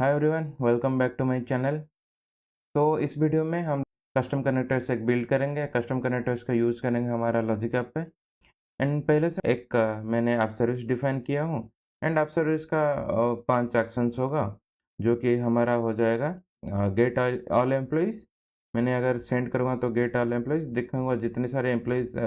Hi everyone, welcome back to my channel. तो इस video में हम कस्टम कनेक्टर्स एक बिल्ड करेंगे। कस्टम कनेक्टर्स का यूज़ करेंगे हमारा लॉजिक ऐप पे। एंड पहले से एक मैंने ऐप सर्विस डिफाइन किया हूँ। एंड ऐप सर्विस का 5 एक्शंस होगा, जो कि हमारा हो जाएगा गेट ऑल एम्प्लॉइज़। मैंने अगर सेंड करूँगा तो गेट ऑल एम्प्लॉइज़ दिखाऊँगा जितने सारे एम्प्लॉइज़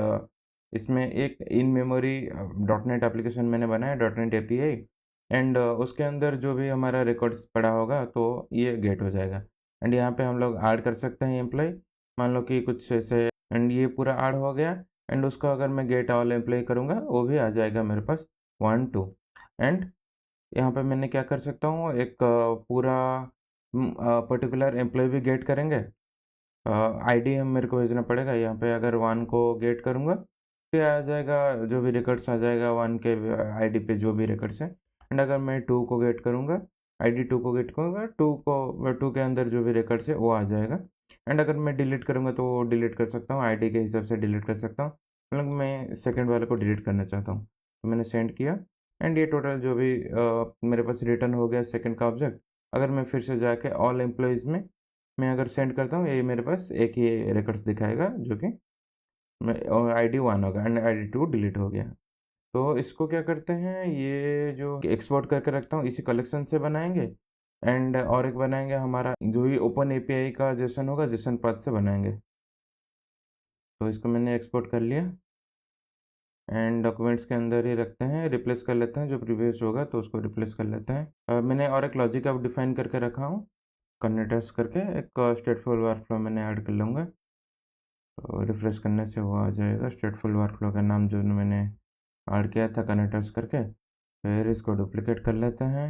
इसमें एक in memory dot net application मैंने बनाया, डॉट नेट एपीआई। एंड उसके अंदर जो भी हमारा रिकॉर्ड्स पड़ा होगा तो ये गेट हो जाएगा। एंड यहाँ पे हम लोग ऐड कर सकते हैं एम्प्लॉय, मान लो कि कुछ ऐसे। एंड ये पूरा ऐड हो गया। एंड उसको अगर मैं गेट ऑल एम्प्लॉय करूँगा वो भी आ जाएगा मेरे पास 1 2। एंड यहाँ पे मैंने क्या कर सकता हूँ, एक पूरा पर्टिकुलर एम्प्लॉय भी गेट करेंगे। आईडी हम मेरे को भेजना पड़ेगा। यहाँ पे अगर 1 को गेट करूँगा तो ये आ जाएगा, जो भी रिकॉर्ड्स आ जाएगा 1 के आईडी पे जो भी रिकॉर्ड्स हैं। एंड अगर मैं 2 को गेट करूँगा, आईडी 2 को गेट करूँगा, 2 के अंदर जो भी रिकॉर्ड्स है वो आ जाएगा। एंड अगर मैं डिलीट करूँगा तो वो डिलीट कर सकता हूँ, आईडी के हिसाब से डिलीट कर सकता हूँ। मतलब मैं सेकंड वाले को डिलीट करना चाहता हूँ, तो मैंने सेंड किया। एंड ये टोटल जो भी मेरे पास रिटर्न हो गया सेकंड का ऑब्जेक्ट। अगर मैं फिर से जाके ऑल एम्प्लॉइज़ में मैं अगर सेंड करता हूँ, ये मेरे पास एक ही रिकॉर्ड्स दिखाएगा, जो कि मैं आईडी 1 होगा एंड आईडी 2 डिलीट हो गया। तो इसको क्या करते हैं, ये जो एक्सपोर्ट करके रखता हूँ इसी कलेक्शन से बनाएंगे। एंड और एक बनाएंगे हमारा जो भी ओपन एपीआई का जेसन होगा, जेसन पाथ से बनाएंगे। तो इसको मैंने एक्सपोर्ट कर लिया। एंड डॉक्यूमेंट्स के अंदर ही रखते हैं, रिप्लेस कर लेते हैं, जो प्रीवियस होगा तो उसको रिप्लेस कर लेते हैं। मैंने और एक लॉजिक अब डिफाइन करके रखा हूँ, कनेक्टर्स करके एक स्टेटफुल वर्कफ्लो मैंने ऐड कर लूँगा। तो रिफ्रेश करने से वो आ जाएगा स्टेटफुल वर्कफ्लो का नाम जो मैंने ऐड किया था कनेक्टर्स करके। फिर इसको डुप्लिकेट कर लेते हैं।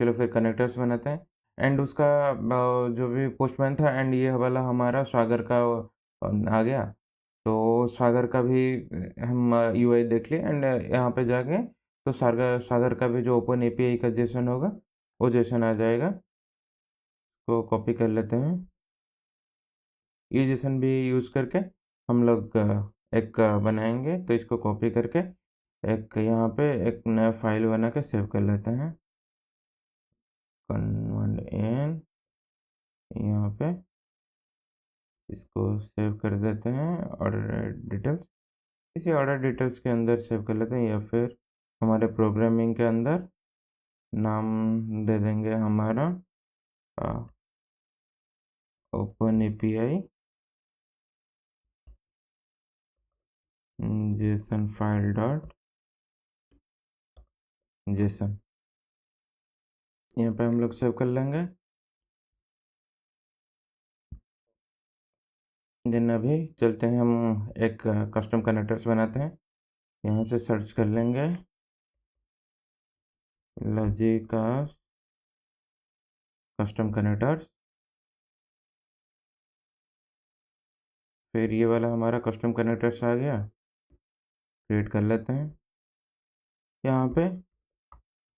चलो फिर कनेक्टर्स बनाते हैं। एंड उसका जो भी पोस्टमैन था, एंड ये वाला हमारा सागर का आ गया। तो सागर का भी हम यूआई देख लिए। एंड यहाँ पे जाके तो सागर सागर का भी जो ओपन एपीआई का जेसन होगा वो जेसन आ जाएगा। तो कॉपी कर लेते हैं। ये जेसन भी यूज़ करके हम लोग एक बनाएंगे। तो इसको कॉपी करके एक यहाँ पे एक नया फाइल बना के सेव कर लेते हैं। कन्वर्ट इन, यहाँ पे इसको सेव कर देते हैं ऑर्डर डिटेल्स। इसी ऑर्डर डिटेल्स के अंदर सेव कर लेते हैं, या फिर हमारे प्रोग्रामिंग के अंदर नाम दे देंगे हमारा open API JSON file dot JSON. यहाँ पे हम लोग सेव कर लेंगे। देन अभी चलते हैं, हम एक कस्टम कनेक्टर्स बनाते हैं। यहाँ से सर्च कर लेंगे लॉजिक कस्टम कनेक्टर्स। फिर ये वाला हमारा कस्टम कनेक्टर्स आ गया, क्रिएट कर लेते हैं। यहाँ पे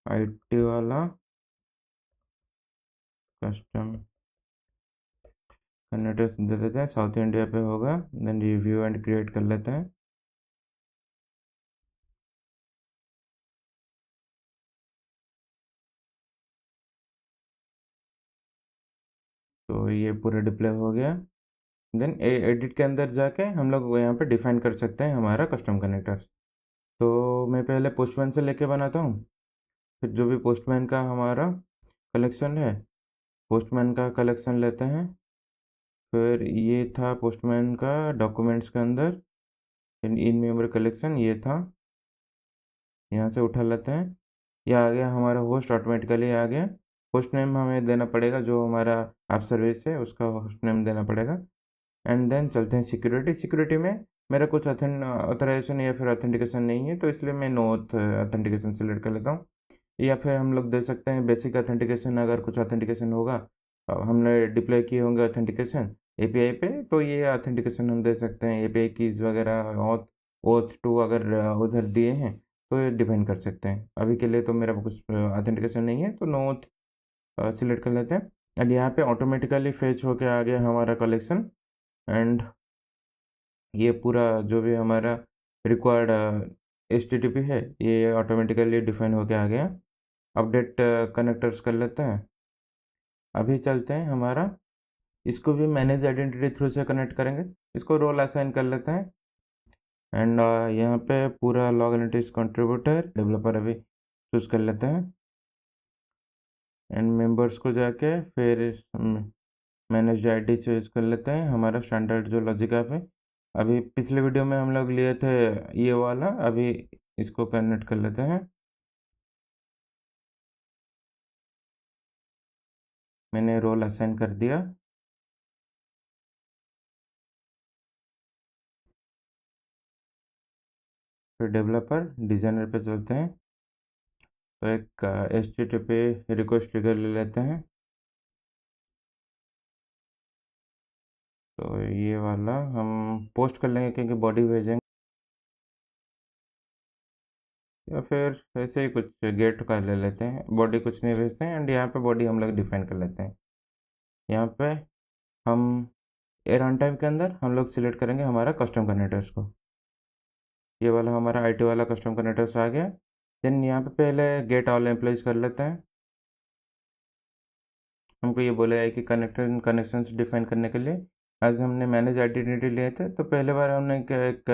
आईटी वाला कस्टम कनेक्टर्स दे देते हैं, साउथ इंडिया पे होगा। देन रिव्यू एंड क्रिएट कर लेते हैं। तो ये पूरा डिप्ले हो गया। देन एडिट के अंदर जाके हम लोग यहाँ पे डिफाइन कर सकते हैं हमारा कस्टम कनेक्टर्स। तो मैं पहले पोस्टमैन से लेके बनाता हूँ। फिर जो भी पोस्टमैन का हमारा कलेक्शन है, पोस्टमैन का कलेक्शन लेते हैं। फिर ये था पोस्टमैन का डॉक्यूमेंट्स के अंदर इन मेमोरी कलेक्शन, ये था, यहाँ से उठा लेते हैं। ये आ गया हमारा होस्ट, ऑटोमेटिकली आ गया। होस्ट नेम हमें देना पड़ेगा, जो हमारा ऐप सर्विस है उसका होस्ट नेम देना पड़ेगा। एंड देन चलते हैं सिक्योरिटी। सिक्योरिटी में मेरा कुछ ऑथराइजेशन या फिर ऑथेंटिकेशन नहीं है, तो इसलिए मैं नो ऑथेंटिकेशन सेलेक्ट कर लेता हूँ। या फिर हम लोग दे सकते हैं बेसिक ऑथेंटिकेशन। अगर कुछ ऑथेंटिकेशन होगा, हमने डिप्लॉय किए होंगे ऑथेंटिकेशन एपीआई पे, तो ये ऑथेंटिकेशन हम दे सकते हैं। एपीआई कीज़ वगैरह ऑथ ओथ टू अगर उधर दिए हैं तो ये डिफाइन कर सकते हैं। अभी के लिए तो मेरा कुछ ऑथेंटिकेशन नहीं है, तो नो सिलेक्ट कर लेते हैं। एंड यहाँ पे ऑटोमेटिकली फेच होके आ गया हमारा कलेक्शन। एंड ये पूरा जो भी हमारा रिक्वायर्ड HTTP है ये ऑटोमेटिकली डिफाइन होके आ गया। अपडेट कनेक्टर्स कर लेते हैं। अभी चलते हैं हमारा, इसको भी मैनेज आइडेंटिटी थ्रू से कनेक्ट करेंगे। इसको रोल असाइन कर लेते हैं एंड यहाँ पे पूरा लॉग एंटिटीज कंट्रीब्यूटर डेवलपर अभी चूज कर लेते हैं एंड मेंबर्स को जाके फिर मैनेज आईडी चूज कर लेते हैं। हमारा स्टैंडर्ड जो लॉजिक ऐप है, अभी पिछले वीडियो में हम लोग लिए थे ये वाला, अभी इसको कनेक्ट कर लेते हैं। मैंने रोल असाइन कर दिया। फिर डेवलपर डिज़ाइनर पे चलते हैं, तो एक HTTP रिक्वेस्ट ट्रिगर ले लेते हैं। तो ये वाला हम पोस्ट कर लेंगे क्योंकि बॉडी भेजेंगे, या फिर ऐसे ही कुछ गेट का ले लेते हैं, बॉडी कुछ नहीं भेजते हैं एंड यहाँ पे बॉडी हम लोग डिफाइन कर लेते हैं। यहाँ पे हम रन टाइम के अंदर हम लोग सिलेक्ट करेंगे हमारा कस्टम कनेक्टर्स को। ये वाला हमारा IT वाला कस्टम कनेक्टर्स आ गया। देन यहाँ पे पहले गेट ऑल एम्प्लॉयज़ कर लेते हैं। हमको ये बोला है कि कनेक्शंस डिफाइन करने के लिए आज हमने मैनेज आइडेंटिटी लिए थे, तो पहले बार हमने एक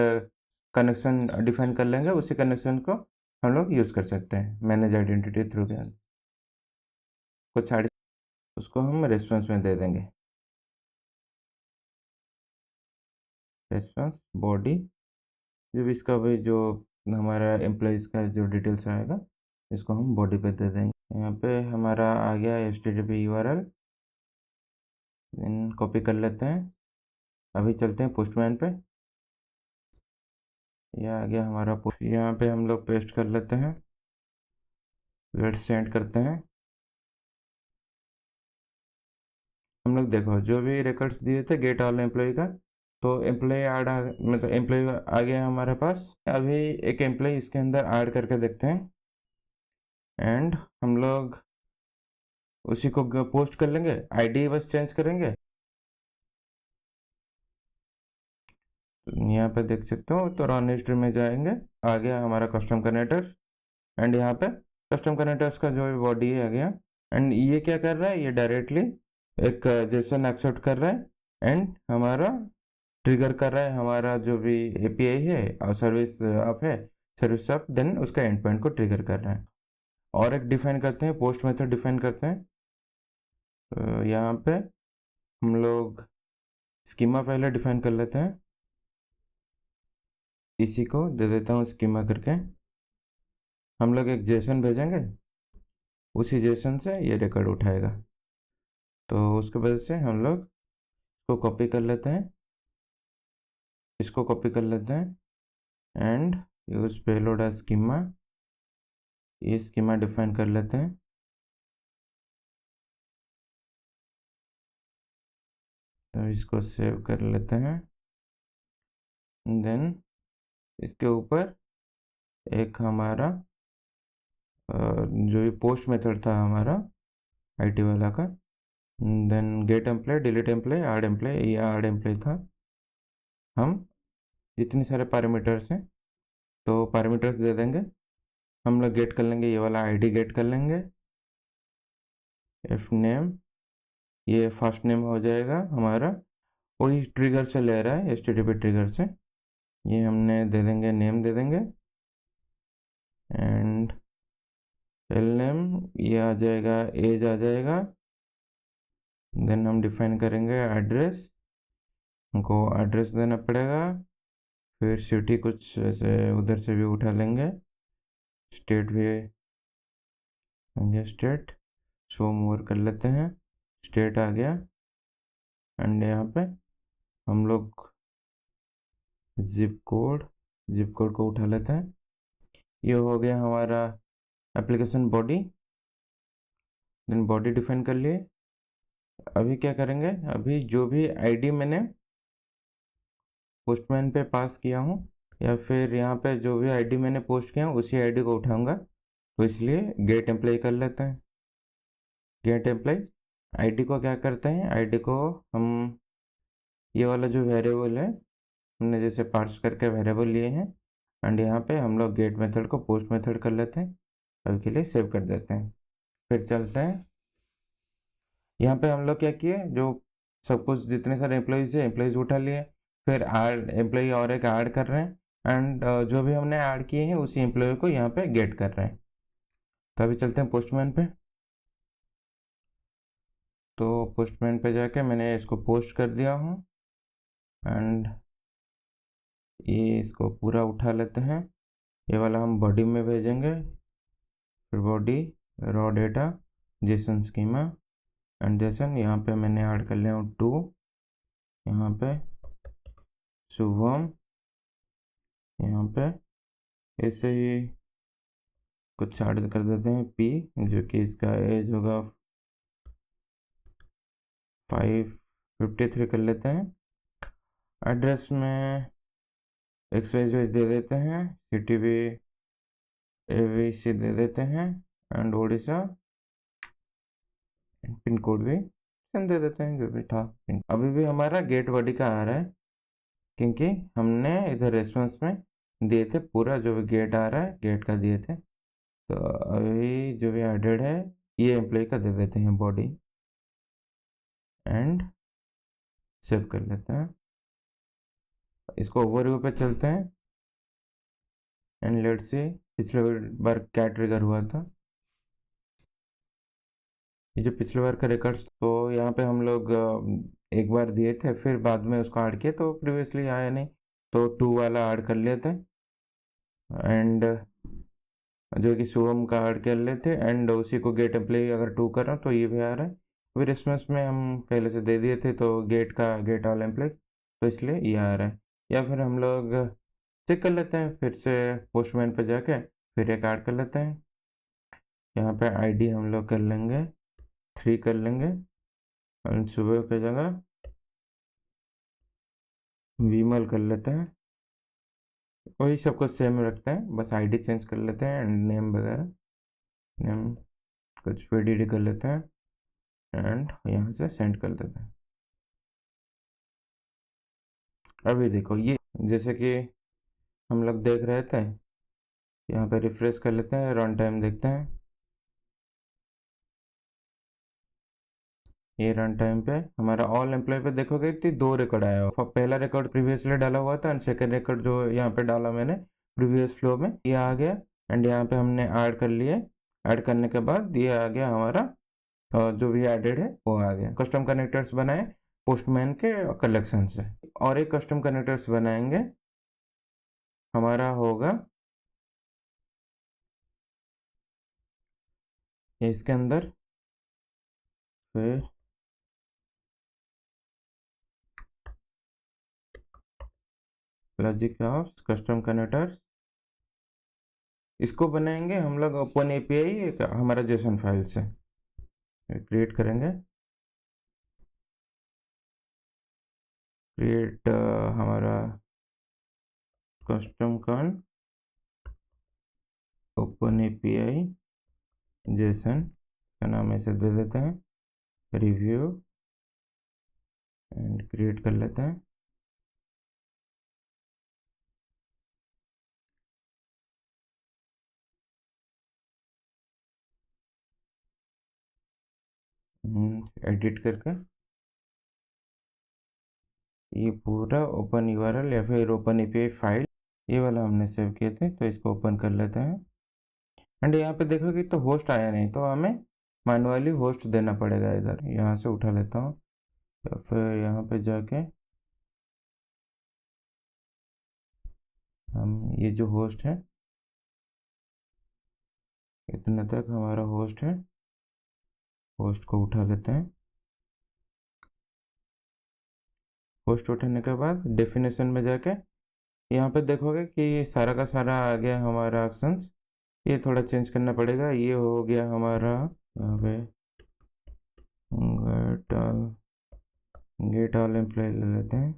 कनेक्शन डिफाइन कर लेंगे, उसी कनेक्शन को हम लोग यूज़ कर सकते हैं मैनेज आइडेंटिटी थ्रू के। कुछ उसको हम रेस्पॉन्स में दे देंगे, रेस्पॉन्स बॉडी। जब इसका भी जो हमारा एम्प्लॉयज़ का जो डिटेल्स आएगा, इसको हम बॉडी पे दे देंगे। यहाँ पे हमारा आ गया HTTP URL, कॉपी कर लेते हैं। अभी चलते हैं पोस्टमैन पे। यह आ गया हमारा पोस्ट, यहाँ पे हम लोग पेस्ट कर लेते हैं, लेट्स सेंड करते हैं। हम लोग देखो जो भी रिकॉर्ड्स दिए थे गेट ऑल एम्प्लॉय का, तो एम्प्लॉय ऐड मतलब एम्प्लॉय आ गया हमारे पास। अभी एक एम्प्लॉय इसके अंदर ऐड करके देखते हैं एंड हम लोग उसी को पोस्ट कर लेंगे, आईडी बस चेंज करेंगे। यहाँ पे देख सकते हो, तो रन हिस्ट्री में जाएंगे, आ गया हमारा कस्टम कनेक्टर्स एंड यहाँ पे कस्टम कनेक्टर्स का जो बॉडी आ गया। एंड ये क्या कर रहा है, ये डायरेक्टली एक जेसन एक्सेप्ट कर रहा है एंड हमारा ट्रिगर कर रहा है हमारा जो भी API है और सर्विस आप है, सर्विस आप, देन उसका एंड पॉइंट को ट्रिगर कर रहा है। और एक डिफाइन करते हैं, पोस्ट मेथड डिफाइन करते हैं। तो यहाँ पे हम लोग स्कीमा पहले डिफाइन कर लेते हैं, इसी को दे देता हूँ स्कीमा करके। हम लोग एक जेसन भेजेंगे, उसी जेसन से ये रिकॉर्ड उठाएगा, तो उसके वजह से हम लोग इसको कॉपी कर लेते हैं, इसको कॉपी कर लेते हैं and use payload as schema, ये स्कीमा डिफाइन कर लेते हैं। तो इसको सेव कर लेते हैं। देन इसके ऊपर एक हमारा जो ये पोस्ट मेथड था हमारा IT वाला का, then get employee, delete employee, add employee, ये ऐड एम्प्लॉय था। हम जितने सारे पैरामीटर्स हैं तो पैरामीटर्स दे देंगे। हम लोग गेट कर लेंगे, ये वाला ID गेट कर लेंगे, एफ नेम, ये फर्स्ट नेम हो जाएगा हमारा, वही ट्रिगर से ले रहा है HTTP ट्रिगर से, ये हमने दे देंगे, नेम दे देंगे एंड एल नेम, ये आ जाएगा, एज आ जाएगा। देन हम डिफाइन करेंगे एड्रेस, हमको एड्रेस देना पड़ेगा। फिर सिटी कुछ ऐसे उधर से भी उठा लेंगे, स्टेट भी लेंगे, स्टेट शो मोर कर लेते हैं, स्टेट आ गया एंड यहाँ पे हम लोग जिप कोड को उठा लेते हैं। ये हो गया हमारा application body, then body define कर लिए। अभी क्या करेंगे, अभी जो भी ID मैंने पोस्टमैन पे पास किया हूँ या फिर यहाँ पे जो भी ID मैंने पोस्ट किया हूँ उसी ID को उठाऊंगा, तो इसलिए गेट एम्प्लॉय कर लेते हैं। गेट एम्प्लॉय ID को क्या करते हैं, ID को हम ये वाला जो वेरिएबल है, हमने जैसे पार्स करके वेरिएबल लिए हैं, एंड यहाँ पे हम लोग गेट मेथड को पोस्ट मेथड कर लेते हैं, अभी के लिए सेव कर देते हैं। फिर चलते हैं, यहाँ पे हम लोग क्या किए, जो सब कुछ जितने सारे एम्प्लॉयज़ है एम्प्लॉयज़ उठा लिए, फिर ऐड एम्प्लॉय और एक ऐड कर रहे हैं एंड जो भी हमने ऐड किए हैं उसी एम्प्लॉय को यहाँ पे गेट कर रहे हैं। तो अभी चलते हैं पोस्टमैन पे। तो पोस्टमैन पे जाके मैंने इसको पोस्ट कर दिया हूँ एंड ये इसको पूरा उठा लेते हैं, ये वाला हम बॉडी में भेजेंगे। फिर body raw data Jason schema and Jason, यहाँ पे मैंने ऐड कर लिया हूँ 2, यहाँ पे शुभम, यहाँ पे ऐसे ही कुछ ऐड कर देते हैं पी, जो कि इसका एज होगा 553 कर लेते हैं। एड्रेस में XYZ दे देते हैं, सिटी भी ABC दे देते हैं एंड उड़ीसा, पिन कोड भी सेम दे देते हैं जो भी था। अभी भी हमारा गेट बॉडी का आ रहा है क्योंकि हमने इधर रेस्पॉन्स में दिए थे, पूरा जो भी गेट आ रहा है गेट का दिए थे। तो अभी जो भी एडेड है ये एम्प्लॉय का दे देते हैं बॉडी एंड सेव कर लेते हैं। इसको ओवरव्यू पे चलते हैं एंड लेट्स सी पिछले बार क्या ट्रिगर हुआ था। ये जो पिछले बार का रिकॉर्ड्स, तो यहाँ पे हम लोग एक बार दिए थे, फिर बाद में उसको ऐड किए तो प्रीवियसली आया नहीं, तो 2 वाला ऐड कर लेते एंड जो कि शुभम का ऐड कर लेते एंड उसी को गेट एम्प्लॉय अगर 2 कर रहा हूँ तो ये भी आ रहा है। फिर रेस्पॉन्स में हम पहले से दे दिए थे तो गेट का गेट ऑल एम्प्लॉय, तो इसलिए ये आ रहा है। या फिर हम लोग चेक कर लेते हैं फिर से पोस्टमैन पे जाके, फिर एक ऐड कर लेते हैं। यहाँ पे आईडी हम लोग कर लेंगे 3 कर लेंगे एंड सुबह पे जगह विमल कर लेते हैं, वही सब कुछ सेम रखते हैं, बस आईडी चेंज कर लेते हैं एंड नेम वगैरह, नेम कुछ VDD कर लेते हैं एंड यहाँ से सेंड कर देते हैं। अभी देखो ये जैसे कि हम लोग देख रहे थे, यहाँ पे रिफ्रेश कर लेते हैं, रन टाइम देखते हैं। ये रन टाइम पे हमारा ऑल एम्प्लॉय पे देखोगे कि 2 रिकॉर्ड आया हुआ, पहला रिकॉर्ड प्रीवियसली डाला हुआ था एंड सेकंड रिकॉर्ड जो यहाँ पे डाला मैंने प्रीवियस फ्लो में, ये आ गया एंड यहाँ पे हमने ऐड कर लिए। ऐड करने के बाद ये आ गया हमारा, जो भी एडेड है वो आ गया। कस्टम कनेक्टर्स बनाए पोस्टमैन के कलेक्शन से, और एक कस्टम कनेक्टर्स बनाएंगे हमारा होगा इसके अंदर, फिर लॉजिक ऑफ कस्टम कनेक्टर्स, इसको बनाएंगे हम लोग ओपन API हमारा जेसन फाइल से क्रिएट करेंगे। क्रिएट हमारा कस्टम कन ओपन API जेसन का नाम ऐसे दे देते हैं, रिव्यू एंड क्रिएट कर लेते हैं। एडिट करके ये पूरा ओपन URL या फिर ओपन API फाइल ये वाला हमने सेव किए थे, तो इसको ओपन कर लेते हैं एंड यहाँ पे देखोगे तो होस्ट आया नहीं, तो हमें मैनुअली होस्ट देना पड़ेगा। इधर यहाँ से उठा लेता हूँ या फिर यहाँ पे जाके हम ये जो होस्ट है, इतना तक हमारा होस्ट है, होस्ट को उठा लेते हैं। होस्ट उठाने के बाद डेफिनेशन में जाके यहाँ पे देखोगे कि ये सारा का सारा आ गया हमारा एक्शंस, ये थोड़ा चेंज करना पड़ेगा। ये हो गया हमारा यहाँ पे गेट ऑल एम्प्लॉय ले लेते हैं,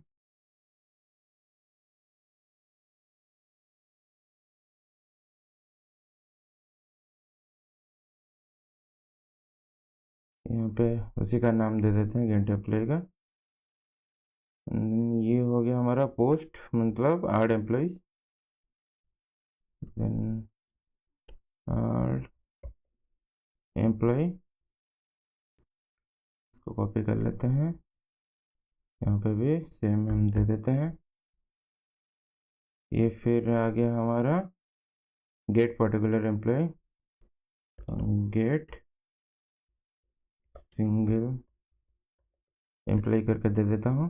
यहाँ पे उसी का नाम दे देते हैं गेट एम्प्लॉय का। ये हो गया हमारा पोस्ट मतलब ऐड एम्प्लॉयज, देन एम्प्लॉय, इसको कॉपी कर लेते हैं, यहाँ पे भी सेम हम दे देते हैं। ये फिर आ गया हमारा get particular employee, get single employee करके दे देता हूँ,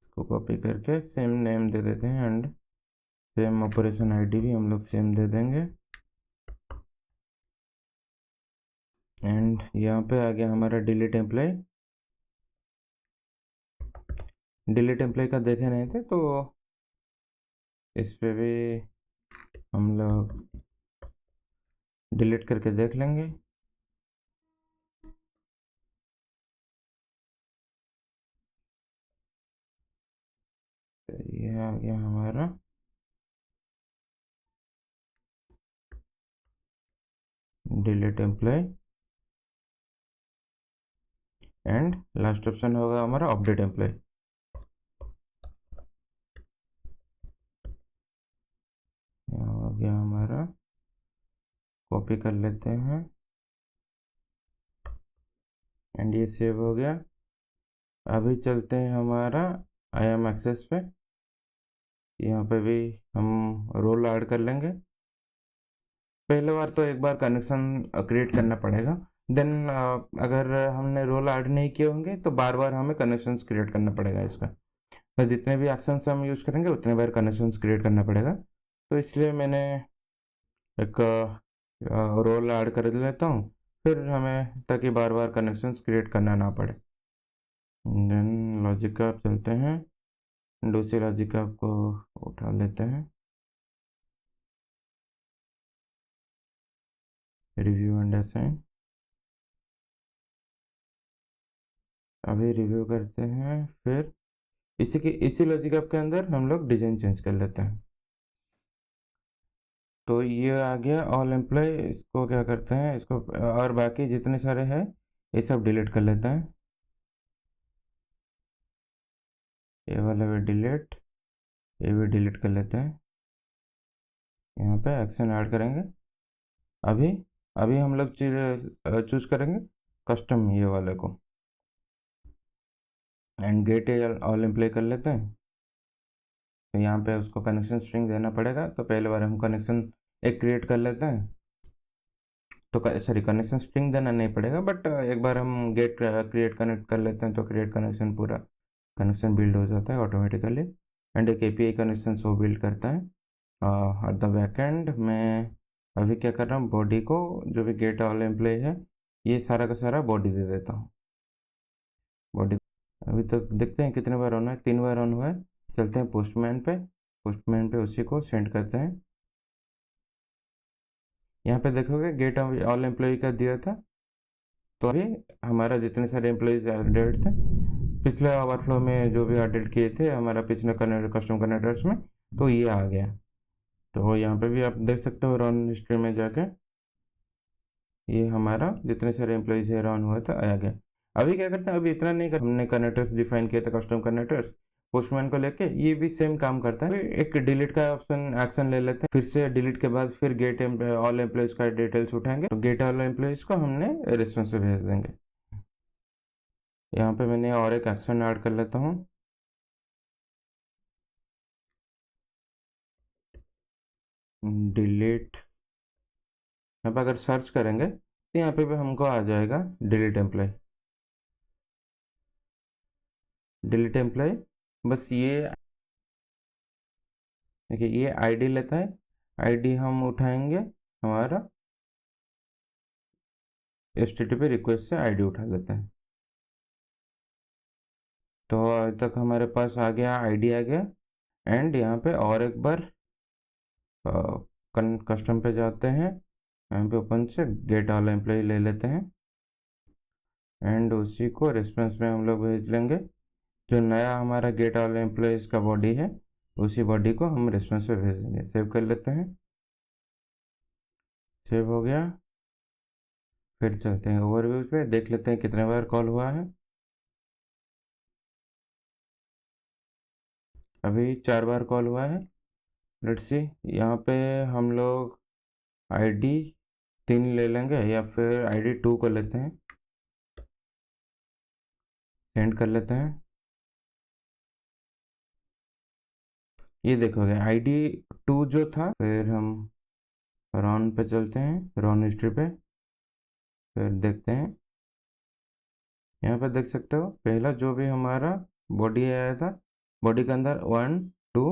इसको कॉपी करके सेम नेम दे देते हैं एंड सेम ऑपरेशन आईडी भी हम लोग सेम दे देंगे। एंड यहाँ पे आ गया हमारा डिलीट एम्प्लॉय। डिलीट एम्प्लॉय का देखे नहीं थे तो इस पे भी हम लोग डिलीट करके देख लेंगे। तो ये आ गया हमारा delete employee and last option होगा हमारा अपडेट एम्प्लॉय। यहाँ हो गया हमारा, कॉपी कर लेते हैं एंड ये सेव हो गया। अभी चलते हैं हमारा IAM एक्सेस पे, यहाँ पे भी हम रोल ऐड कर लेंगे। पहले बार तो एक बार कनेक्शन क्रिएट करना पड़ेगा, देन अगर हमने रोल ऐड नहीं किए होंगे तो बार बार हमें कनेक्शंस क्रिएट करना पड़ेगा इसका। तो जितने भी एक्शंस हम यूज करेंगे उतने बार कनेक्शंस क्रिएट करना पड़ेगा, तो इसलिए मैंने एक रोल ऐड कर लेता हूँ, फिर हमें ताकि बार बार कनेक्शंस क्रिएट करना ना पड़े। देन लॉजिक ऐप चलते हैं, दूसरी लॉजिक ऐप को उठा लेते हैं, रिव्यू एंड असाइन। अभी रिव्यू करते हैं, फिर इसी लॉजिक ऐप के अंदर हम लोग डिजाइन चेंज कर लेते हैं। तो ये आ गया ऑल एम्प्लॉय, इसको क्या करते हैं, इसको और बाकी जितने सारे हैं ये सब डिलीट कर लेते हैं। ये वाला भी डिलीट, ये भी डिलीट कर लेते हैं। यहाँ पे एक्शन ऐड करेंगे। अभी अभी हम लोग चूज करेंगे कस्टम ये वाले को एंड गेट ऑल एम्प्लॉय कर लेते हैं। तो यहाँ पे उसको कनेक्शन स्ट्रिंग देना पड़ेगा, तो पहले बार हम कनेक्शन एक क्रिएट कर लेते हैं, तो सॉरी कनेक्शन स्ट्रिंग देना नहीं पड़ेगा, बट एक बार हम गेट क्रिएट कनेक्ट कर लेते हैं तो क्रिएट कनेक्शन पूरा कनेक्शन बिल्ड हो जाता है ऑटोमेटिकली। एंड एक API कनेक्शन वो बिल्ड करता है एट द बैकएंड। मैं अभी क्या कर रहा हूँ, बॉडी को जो भी गेट ऑल एम्प्लॉय है ये सारा का सारा बॉडी दे देता हूँ। बॉडी अभी तक देखते हैं कितने बार ऑन है, 3 बार ऑन हुआ है। चलते हैं पोस्टमैन पे, पोस्टमैन पे उसी को सेंड करते हैं। यहाँ पे देखोगे गेट ऑल एम्प्लॉय का दिया था, तो अभी हमारा जितने सारे एम्प्लॉयज एडेड थे पिछले ओवरफ्लो में जो भी एडेड किए थे हमारा पिछले कस्टम कनेक्टर्स में, तो ये आ गया। तो यहाँ पे भी आप देख सकते हो रन हिस्ट्री में जाके ये हमारा जितने सारे एम्प्लॉयज है रन हुआ था आ गया। अभी क्या करते हैं, अभी इतना नहीं कर, हमने कनेक्टर्स डिफाइन किए थे कस्टम कनेक्टर्स पोस्टमैन को लेके, ये भी सेम काम करता है। एक डिलीट का ऑप्शन एक्शन ले लेते हैं, फिर से डिलीट के बाद फिर गेट ऑल एम्प्लॉयज का डिटेल्स उठाएंगे, तो गेट ऑल एम्प्लॉयज को हमने रेस्पॉन्स पे भेज देंगे। यहाँ पे मैंने और एक एक्शन ऐड कर लेता हूँ, डिलीट। यहाँ पे अगर सर्च करेंगे तो यहाँ पे भी हमको आ जाएगा डिलीट एम्प्लॉय, डिलीट एम्प्लॉय। बस ये देखिए ये आईडी लेता है, आईडी हम उठाएंगे हमारा HTTP रिक्वेस्ट से आईडी उठा लेते हैं। तो अभी तक हमारे पास आ गया, आईडी आ गया। एंड यहाँ पे और एक बार कस्टम पे जाते हैं, यहाँ पे ओपन से गेट ऑल एम्प्लॉय ले लेते हैं एंड उसी को रेस्पॉन्स में हम लोग भेज लेंगे। जो नया हमारा गेट ऑल एम्प्लॉयज का बॉडी है उसी बॉडी को हम रेस्पॉन्स पे भेज देंगे। सेव कर लेते हैं, सेव हो गया। फिर चलते हैं ओवरव्यू पे, देख लेते हैं कितने बार कॉल हुआ है। अभी 4 बार कॉल हुआ है। लेट्स सी, यहाँ पे हम लोग आईडी 3 ले लेंगे या फिर आईडी 2 को लेते हैं, सेंड कर लेते हैं। ये देखोगे आईडी 2 जो था, फिर हम रॉन पे चलते हैं, रॉन हिस्ट्री पे, फिर देखते हैं। यहाँ पे देख सकते हो पहला जो भी हमारा बॉडी आया था, बॉडी के अंदर 1 2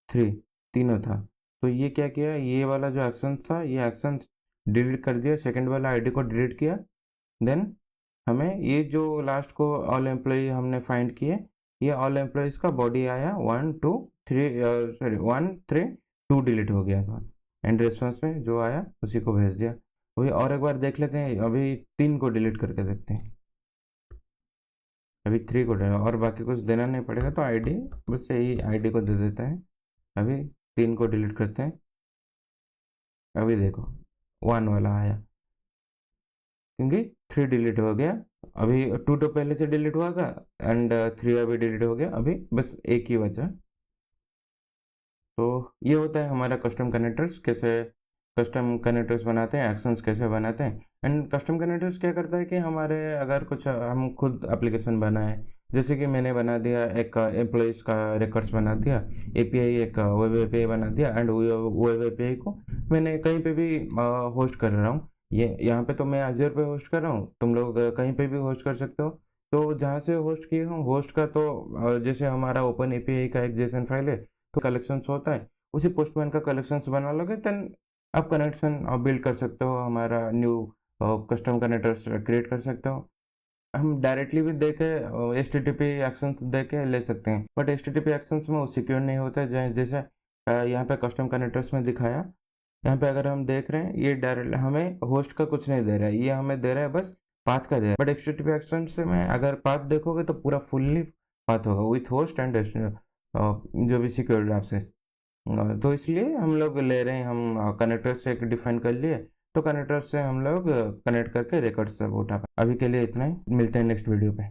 3 तीनों था। तो ये क्या किया, ये वाला जो एक्शन था, ये एक्शन डिलीट कर दिया, सेकंड वाला आईडी को डिलीट किया। देन हमें ये जो लास्ट को ऑल एम्प्लॉय हमने फाइंड किए, ये ऑल एम्प्लॉयज का बॉडी आया 1 2 3 सॉरी 1 3 2 डिलीट हो गया था। एंड रिस्पॉन्स में जो आया उसी को भेज दिया। वही और एक बार देख लेते हैं, अभी 3 को डिलीट करके देखते हैं। अभी 3 को डिलीट, और बाकी कुछ देना नहीं पड़ेगा, तो आईडी बस यही आईडी को दे देते हैं। अभी 3 को डिलीट करते हैं। अभी देखो 1 वाला आया, क्योंकि 3 डिलीट हो गया। अभी 2 तो पहले से डिलीट हुआ था, एंड 3 अभी डिलीट हो गया, अभी बस एक ही बचा। तो ये होता है हमारा कस्टम कनेक्टर्स, कैसे कस्टम कनेक्टर्स बनाते हैं, एक्शंस कैसे बनाते हैं। एंड कस्टम कनेक्टर्स क्या करता है कि हमारे अगर कुछ हम खुद एप्लीकेशन बनाए, जैसे कि मैंने बना दिया एक एम्प्लॉयज़ का रिकॉर्ड्स बना दिया, एपीआई एक वेब एपीआई बना दिया, एंड वेब एपीआई को मैंने कहीं पे भी होस्ट कर रहा हूँ। ये यहाँ पे तो मैं अज़ूर पे होस्ट कर रहा हूँ, तुम लोग कहीं पे भी होस्ट कर सकते हो। तो जहाँ से होस्ट किए हूँ, होस्ट का तो जैसे हमारा ओपन एपीआई का एक जेसन फाइल है, तो कलेक्शंस होता है, उसी पोस्टमैन का कलेक्शंस बना लोगे, देन आप कनेक्शन बिल्ड कर सकते हो, हमारा न्यू कस्टम कनेक्टर्स क्रिएट कर सकते हो। हम डायरेक्टली भी देके H T T P actions दे के ले सकते हैं, but H T T P actions में वो सिक्योर नहीं होता है, जैसे यहाँ पे कस्टम कनेक्टर्स में दिखाया। यहाँ पे अगर हम देख रहे हैं, ये डायरेक्ट हमें होस्ट का कुछ नहीं दे रहा है, ये हमें दे रहा है बस पाथ का दे रहा है। But H T T P actions में अगर पाथ देखोगे तो पूरा फुल्ली पाथ होगा विथ होस्ट एंड जो भी सिक्योर एक्सेस। तो इसलिए हम लोग ले रहे हैं, हम कनेक्टर से एक डिफाइन कर लिए, तो कनेक्टर से हम लोग कनेक्ट करके रिकॉर्ड सब उठा पाए। अभी के लिए इतना ही, मिलते हैं नेक्स्ट वीडियो पे।